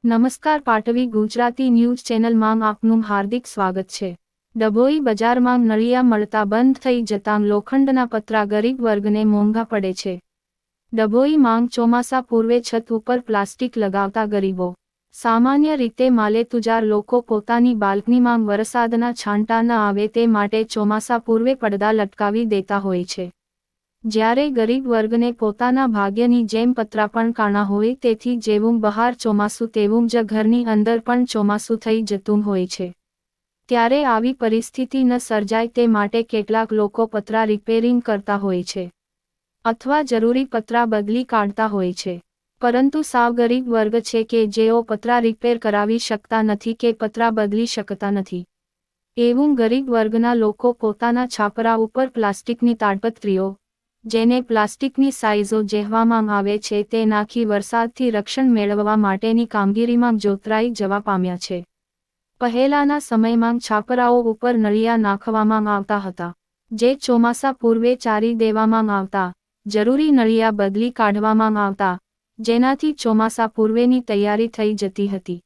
નમસ્કાર પાટવી ગુજરાતી ન્યૂઝ ચેનલમાં આપનું હાર્દિક સ્વાગત છે। ડભોઈ બજારમાં નળિયા મળતા બંધ થઈ જતાં લોખંડના પતરા ગરીબ વર્ગને મોંઘા પડે છે। ડભોઈ માંગ ચોમાસા પૂર્વે છત ઉપર પ્લાસ્ટિક લગાવતા ગરીબો। સામાન્ય રીતે માલેતુજાર લોકો પોતાની બાલ્કનીમાં વરસાદના છાંટા ન આવે તે માટે ચોમાસા પૂર્વે પડદા લટકાવી દેતા હોય છે। જ્યારે ગરીબ વર્ગને પોતાના ભાગ્યની જેમ પતરા પણ કાણા હોય તેથી જેવું બહાર ચોમાસું તેવું જ ઘરની અંદર પણ ચોમાસું થઈ જતું હોય છે। ત્યારે આવી પરિસ્થિતિ ન સર્જાય તે માટે કેટલાક લોકો પતરા રિપેરિંગ કરતા હોય છે અથવા જરૂરી પતરા બદલી કાઢતા હોય છે, પરંતુ સાવ ગરીબ વર્ગ છે કે જેઓ પતરા રિપેર કરાવી શકતા નથી કે પતરા બદલી શકતા નથી। એવું ગરીબ વર્ગના લોકો પોતાના છાપરા ઉપર પ્લાસ્ટિકની તાડપત્રીઓ, જેને પ્લાસ્ટિકની સાઇઝો કહેવામાં આવે છે, તે નાખી વરસાદથી રક્ષણ મેળવવા માટેની કામગીરીમાં જોતરાઈ જવા પામ્યા છે। પહેલાના સમયમાં છાપરાઓ ઉપર નળિયા નાખવામાં આવતા હતા, જે ચોમાસા પૂર્વે ચારી દેવામાં આવતા, જરૂરી નળિયા બદલી કાઢવામાં આવતા, જેનાથી ચોમાસા પૂર્વેની તૈયારી થઈ જતી હતી।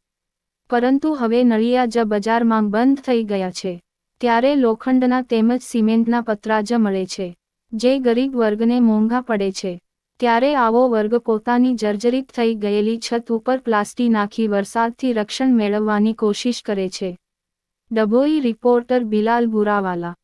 પરંતુ હવે નળિયા જ બજારમાં બંધ થઈ ગયા છે, ત્યારે લોખંડના તેમજ સિમેન્ટના પતરા જ મળે છે, જે ગરીબ વર્ગને મોંઘા પડે છે। ત્યારે આવો વર્ગ પોતાની જર્જરિત થઈ ગયેલી છત ઉપર પ્લાસ્ટિક નાખી વરસાદથી રક્ષણ મેળવવાની કોશિશ કરે છે। ડભોઈ રિપોર્ટર બિલાલ બુરાવાલા।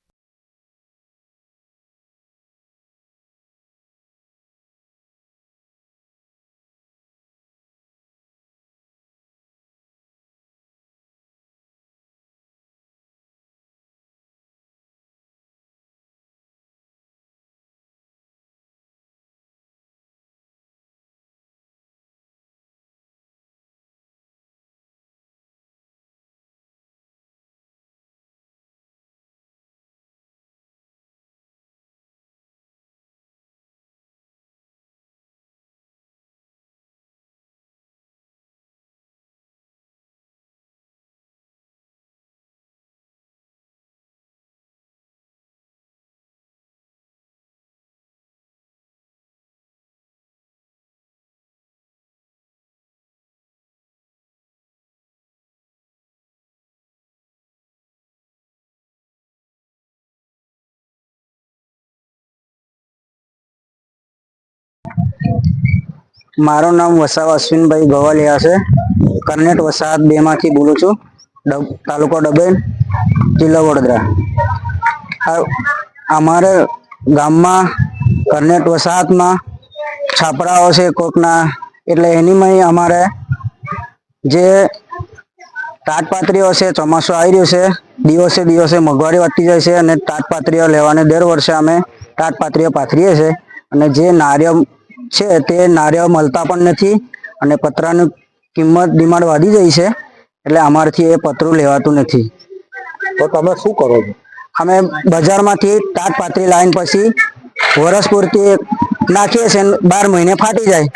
મારું નામ વસાવા અશ્વિનભાઈ ગવાલિયા છે। કરનેટ વસાહત 2 માંથી બોલું છું। તાલુકો ડભોઈ, જિલ્લો વડોદરા। અમારે ગામમાં કરનેટ વસાહતમાં છાપરાઓ છે કોકના, એટલે એની અમારે જે તાટપાત્રીઓ છે, ચોમાસું આવી રહ્યું છે, દિવસે દિવસે મોંઘવારી વધતી જાય છે અને તાટપાત્રીઓ લેવાને દર વર્ષે અમે તાટપાત્રીઓ પાથરીએ છીએ અને જે નારિયેળ છે તે નારિયેળ મળતા પણ નથી અને પતરાની કિંમત ડિમાન્ડ વધી જાય છે, એટલે અમારથી એ પતરું લેવાતું નથી। તો તમે શું કરો છો? અમે બજારમાંથી તાટપાત્રી લાવીને પછી વર્ષ પૂરતી નાખીએ છીએ, 12 મહિને ફાટી જાય।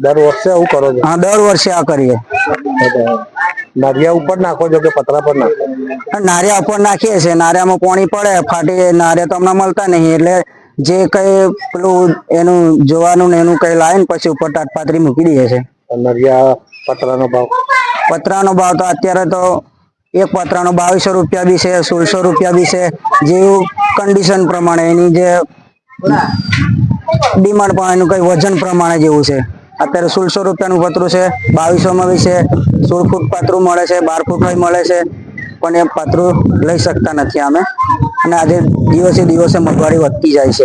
દર વર્ષે આવું કરો છો? હા, દર વર્ષે આ કરીએ। નારિયા ઉપર નાખો છો કે પતરા પર નાખો? નારિયા ઉપર નાખીએ છીએ, નારિયામાં પાણી પડે, ફાટી જાય। નારિયા તો અમને મળતા નહીં, એટલે જે કઈ પેલું એનું જોવાનું ને એનું કઈ લાવીને પછી ઉપર તાટપાત્રી મૂકી દઈએ છે। નરિયા પતરાનો ભાવ? પતરાનો ભાવ તો અત્યારે તો એક પતરાનો 2200 રૂપિયા બી છે, 1600 રૂપિયા બી છે, જેવું કન્ડિશન પ્રમાણે એની જે ડિમાન્ડ પણ એનું કઈ વજન પ્રમાણે જેવું છે। અત્યારે 1600 રૂપિયાનું પતરું છે, 2200 માં બી છે, 16 ફૂટ પતરું મળે છે, 12 ફૂટ મળે છે, પણ એ પતરું લઈ શકતા નથી અમે, અને આજે દિવસે દિવસે મોંઘવારી વધતી જાય છે।